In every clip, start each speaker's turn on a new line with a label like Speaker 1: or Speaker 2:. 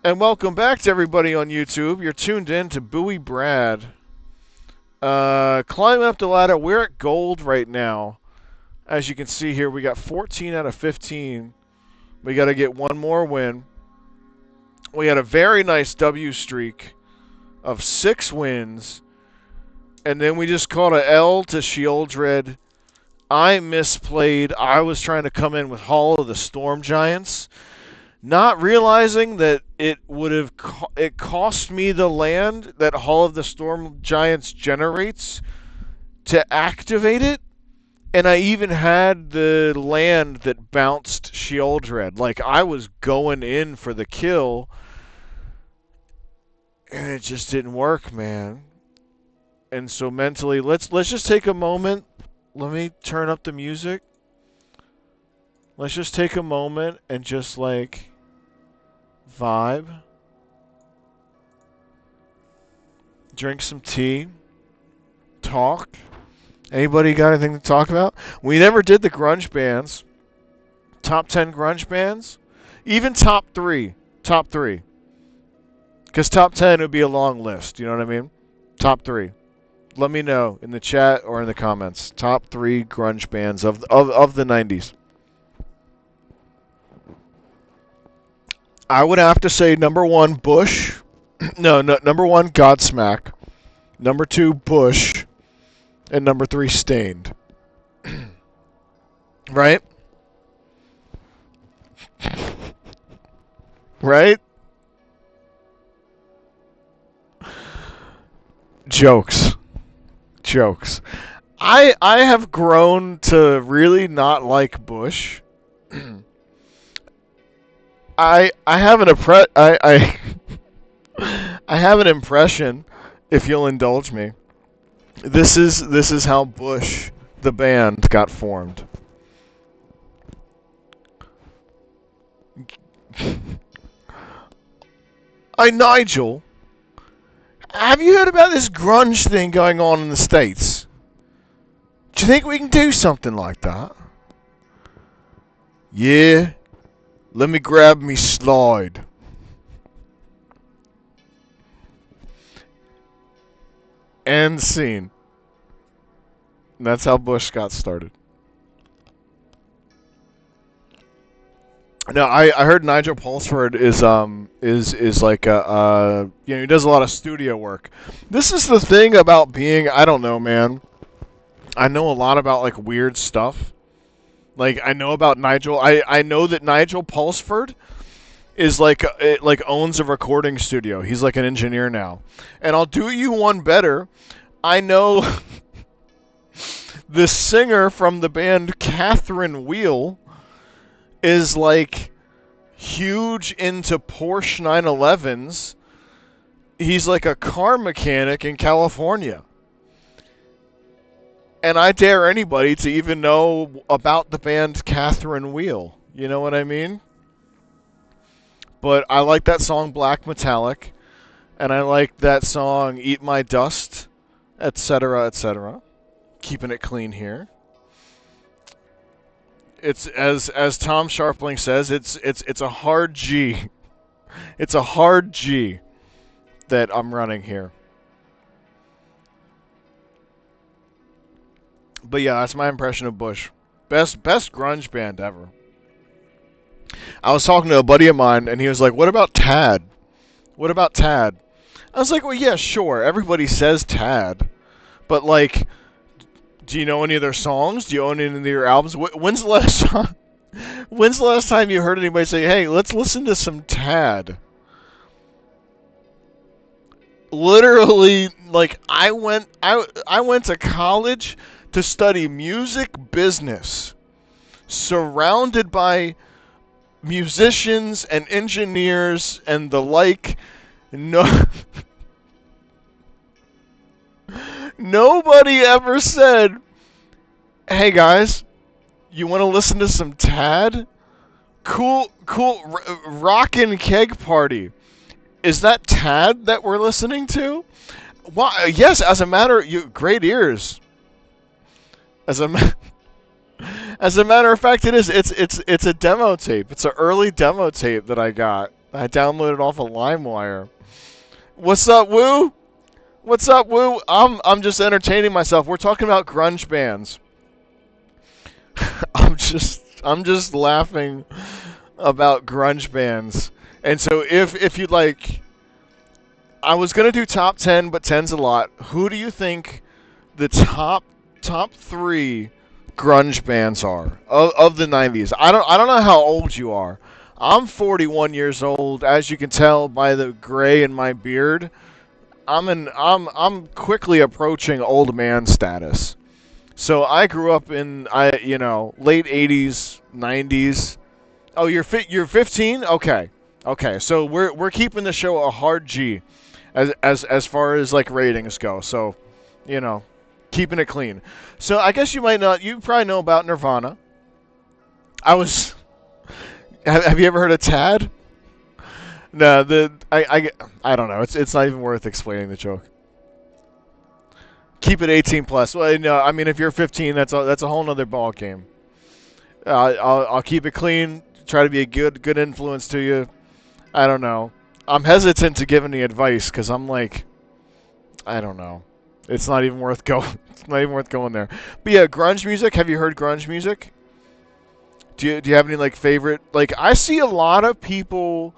Speaker 1: And welcome back to everybody on YouTube. You're tuned in to Bowie Brad. Climbing up the ladder. We're at gold right now. As you can see here, we got 14 out of 15. We got to get one more win. We had a very nice W streak of 6 wins. And then we just caught a L to Shieldred. I misplayed. I was trying to come in with Hall of the Storm Giants, not realizing that it cost me the land that Hall of the Storm Giants generates to activate it, and I even had the land that bounced Shieldred. Like, I was going in for the kill, and it just didn't work, man. And so mentally, let's just take a moment. Let me turn up the music. Let's just take a moment and just like vibe. Drink some tea. Talk. Anybody got anything to talk about? We never did the grunge bands. Top 10 grunge bands. Even top 3. Top 3. Because top 10 would be a long list. You know what I mean? Top 3. Let me know in the chat or in the comments. Top 3 grunge bands of the 90s. I would have to say number 1, Bush. No, number 1, Godsmack. Number 2, Bush. And number 3, Stained. Right? Right? Jokes. I have grown to really not like Bush. I have I have an impression, if you'll indulge me. This is how Bush the band got formed. Nigel, have you heard about this grunge thing going on in the States? Do you think we can do something like that? Yeah. Let me grab me slide. End scene. And that's how Bush got started. Now I heard Nigel Pulsford is like he does a lot of studio work. This is the thing about being, I don't know, man. I know a lot about like weird stuff. Like, I know about Nigel. I know that Nigel Pulsford is like owns a recording studio. He's like an engineer now. And I'll do you one better. I know the singer from the band Catherine Wheel is like huge into Porsche 911s. He's like a car mechanic in California. And I dare anybody to even know about the band Catherine Wheel. You know what I mean? But I like that song Black Metallic. And I like that song Eat My Dust, etc., etc. Keeping it clean here. It's as Tom Sharpling says, it's a hard G. It's a hard G that I'm running here. But yeah, that's my impression of Bush. Best grunge band ever. I was talking to a buddy of mine, and he was like, "What about Tad? What about Tad?" I was like, "Well, yeah, sure. Everybody says Tad, but like, do you know any of their songs? Do you own any of their albums? When's the last time? When's the last time you heard anybody say, "Hey, let's listen to some Tad"? Literally, like, I went to college to study music business, surrounded by musicians and engineers and the like. No, nobody ever said, "Hey guys, you want to listen to some Tad? Cool, rockin' keg party. Is that Tad that we're listening to?" Why? Yes, as a matter, great ears. As a matter of fact, it is. It's a demo tape. It's an early demo tape that I got I downloaded off of LimeWire. What's up, Woo? What's up, Woo? I'm just entertaining myself. We're talking about grunge bands. I'm just laughing about grunge bands. And so if you'd like, I was gonna do top 10, but 10's a lot. Who do you think the top three grunge bands are of the 90s? I don't know how old you are. I'm 41 years old, as you can tell by the gray in my beard. I'm quickly approaching old man status. So I grew up in late 80s, 90s. Oh, you're 15? Okay. Okay. So we're keeping the show a hard G as far as like ratings go. So, you know, keeping it clean. So I guess you probably know about Nirvana. I was have you ever heard of Tad? No, I don't know. It's not even worth explaining the joke. Keep it 18 plus. Well, no, I mean if you're 15, that's a whole nother ball game. I'll keep it clean. Try to be a good influence to you. I don't know. I'm hesitant to give any advice because I'm like, I don't know. It's not even worth going. It's not even worth going there. But yeah, grunge music. Have you heard grunge music? Do you have any like favorite? Like I see a lot of people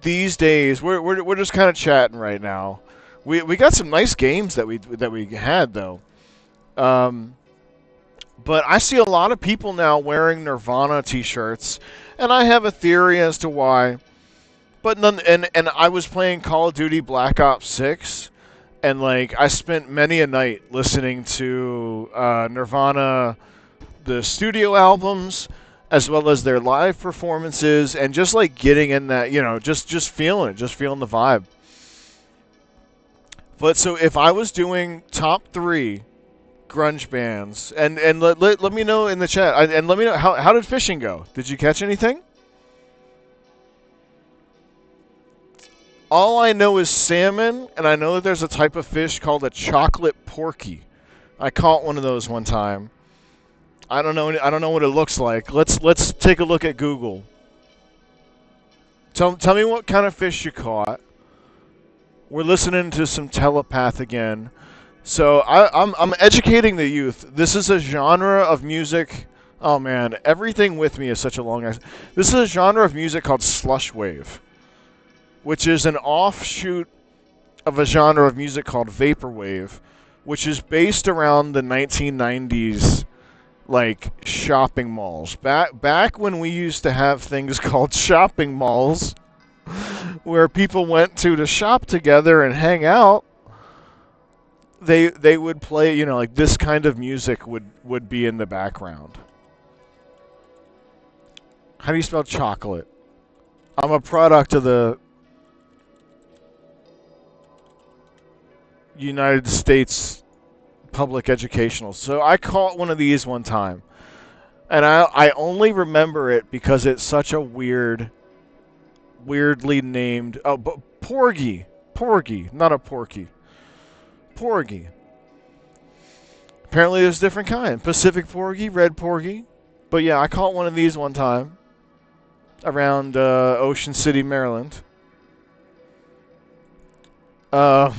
Speaker 1: these days. We're just kind of chatting right now. We got some nice games that we had though. Um, but I see a lot of people now wearing Nirvana t-shirts, and I have a theory as to why. But and I was playing Call of Duty Black Ops 6, and like I spent many a night listening to Nirvana, the studio albums, as well as their live performances, and just like getting in that, just feeling it, just feeling the vibe. But so if I was doing top three grunge bands, and let me know in the chat, and let me know how did fishing go? Did you catch anything? All I know is salmon, and I know that there's a type of fish called a chocolate porky. I caught one of those one time. I don't know. I don't know what it looks like. Let's take a look at Google. Tell me what kind of fish you caught. We're listening to some telepath again. So I'm educating the youth. This is a genre of music. Oh man, everything with me is such a long. This is a genre of music called slush wave, which is an offshoot of a genre of music called vaporwave, which is based around the 1990s, like shopping malls. Back when we used to have things called shopping malls, where people went to shop together and hang out. They would play, like this kind of music would be in the background. How do you spell chocolate? I'm a product of the United States public educational. So I caught one of these one time. And I only remember it because it's such a weirdly named... Oh, but porgy. Porgy, not a porky. Porgy. Apparently there's a different kind. Pacific porgy, red porgy. But yeah, I caught one of these one time around Ocean City, Maryland. I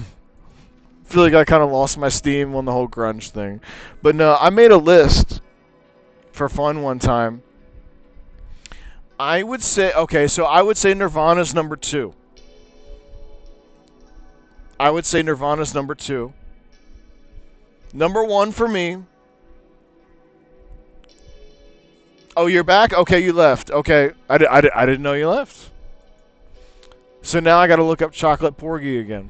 Speaker 1: feel like I kind of lost my steam on the whole grunge thing. But no, I made a list for fun one time. I would say Nirvana's number 2. I would say Nirvana's number 2. Number 1 for me. Oh, you're back? Okay, you left. Okay, I didn't know you left. So now I got to look up chocolate porgy again.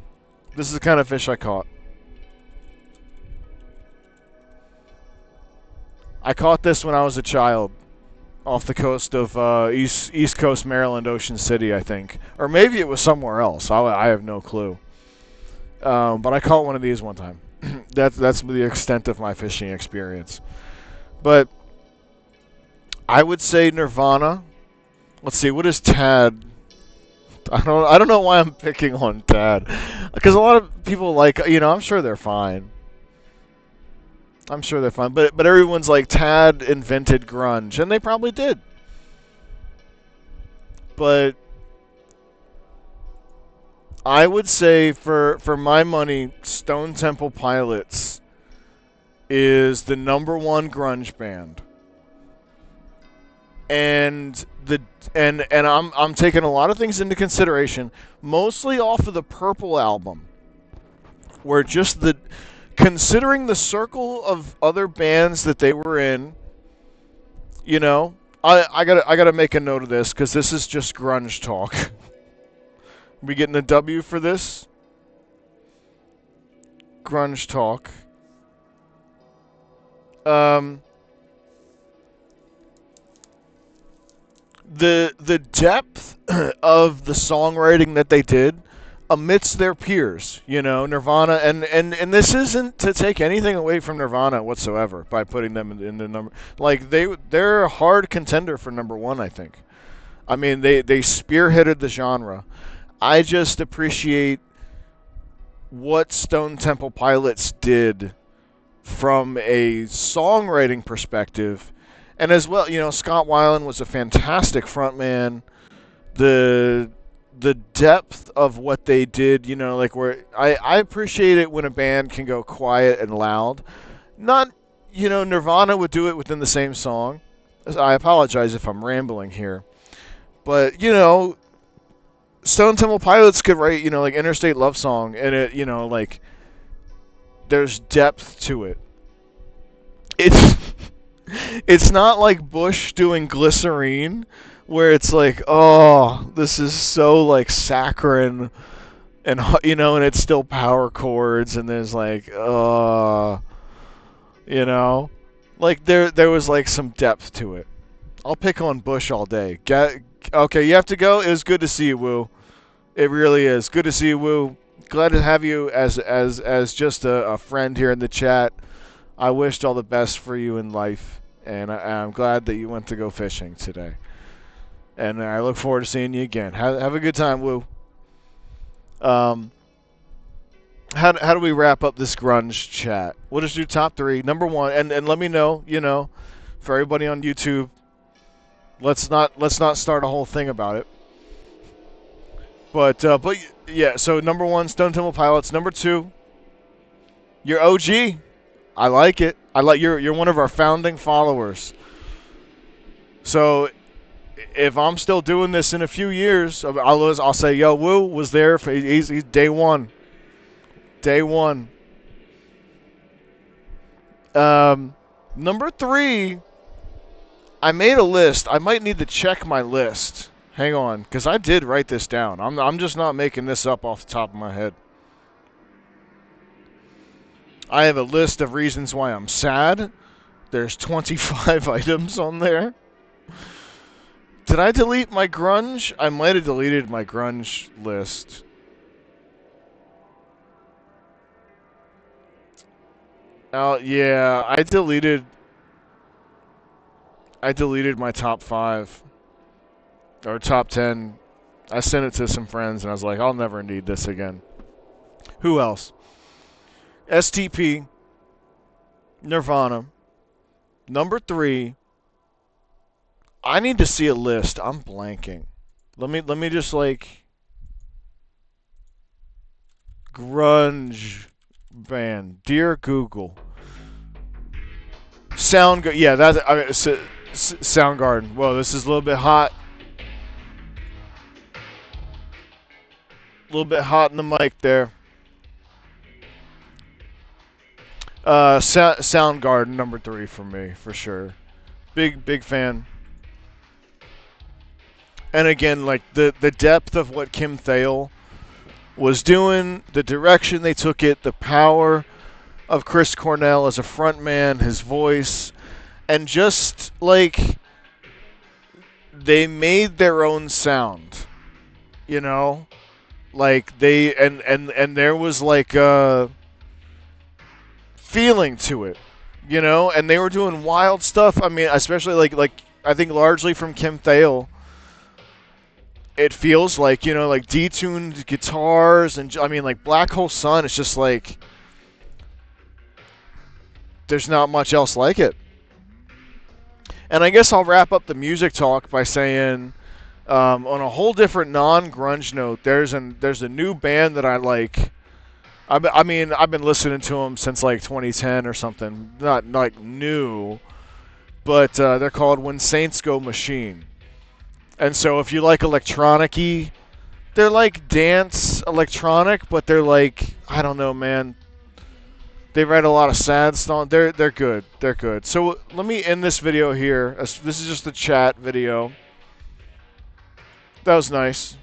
Speaker 1: This is the kind of fish I caught. I caught this when I was a child off the coast of East Coast Maryland, Ocean City, I think. Or maybe it was somewhere else. I have no clue. But I caught one of these one time. That's the extent of my fishing experience. But I would say Nirvana. Let's see, what is Tad? I don't know why I'm picking on Tad. Because a lot of people like, I'm sure they're fine. I'm sure they're fine. But everyone's like, Tad invented grunge. And they probably did. But I would say for my money, Stone Temple Pilots is the number one grunge band, and the and I'm taking a lot of things into consideration, mostly off of the Purple album, where just the considering the circle of other bands that they were in, you know, I gotta make a note of this because this is just grunge talk. We getting a W for this grunge talk. Um, the depth of the songwriting that they did amidst their peers, Nirvana, and this isn't to take anything away from Nirvana whatsoever by putting them in the number. Like they're a hard contender for number one, I think. I mean, they spearheaded the genre. I just appreciate what Stone Temple Pilots did from a songwriting perspective, and as well, Scott Weiland was a fantastic frontman. The depth of what they did, like where I appreciate it when a band can go quiet and loud. Not, Nirvana would do it within the same song. I apologize if I'm rambling here, but Stone Temple Pilots could write, like Interstate Love Song, and it, like there's depth to it. It's it's not like Bush doing Glycerine, where it's like, oh, this is so like saccharine, and and it's still power chords, and there's like, like there was like some depth to it. I'll pick on Bush all day. Okay, you have to go. It was good to see you, Woo. It really is good to see you, Woo. Glad to have you as just a friend here in the chat. I wished all the best for you in life, and I'm glad that you went to go fishing today. And I look forward to seeing you again. Have a good time, Woo. How do we wrap up this grunge chat? We'll just do top three. Number one, and let me know, for everybody on YouTube. Let's not start a whole thing about it. But yeah. So number one, Stone Temple Pilots. Number two, your OG. I like it. You're one of our founding followers. So if I'm still doing this in a few years, I'll say, yo, Woo was there for he's day one. Day one. Number three, I made a list. I might need to check my list. Hang on, because I did write this down. I'm just not making this up off the top of my head. I have a list of reasons why I'm sad. There's 25 items on there. Did I delete my grunge? I might have deleted my grunge list. Oh, yeah, I deleted my top 5 or top 10. I sent it to some friends and I was like, I'll never need this again. Who else? STP, Nirvana. Number 3, I need to see a list. I'm blanking. Let me just like grunge band. Dear Google. Soundgarden. Yeah, that's Soundgarden. Whoa, this is a little bit hot. A little bit hot in the mic there. Soundgarden number 3 for me, for sure. Big fan. And again, like the depth of what Kim Thale was doing, the direction they took it, the power of Chris Cornell as a frontman, his voice, and just like they made their own sound, like they and there was like a feeling to it, and they were doing wild stuff. I mean, especially like I think largely from Kim Thale. It feels like, like detuned guitars, and I mean, like Black Hole Sun, it's just like there's not much else like it. And I guess I'll wrap up the music talk by saying On a whole different non-grunge note, there's a new band that I like. I mean, I've been listening to them since like 2010 or something. Not like new, but they're called When Saints Go Machine. And so if you like electronic-y, they're like dance electronic, but they're like, I don't know, man. They write a lot of sad songs. They're good. They're good. So let me end this video here. This is just a chat video. That was nice.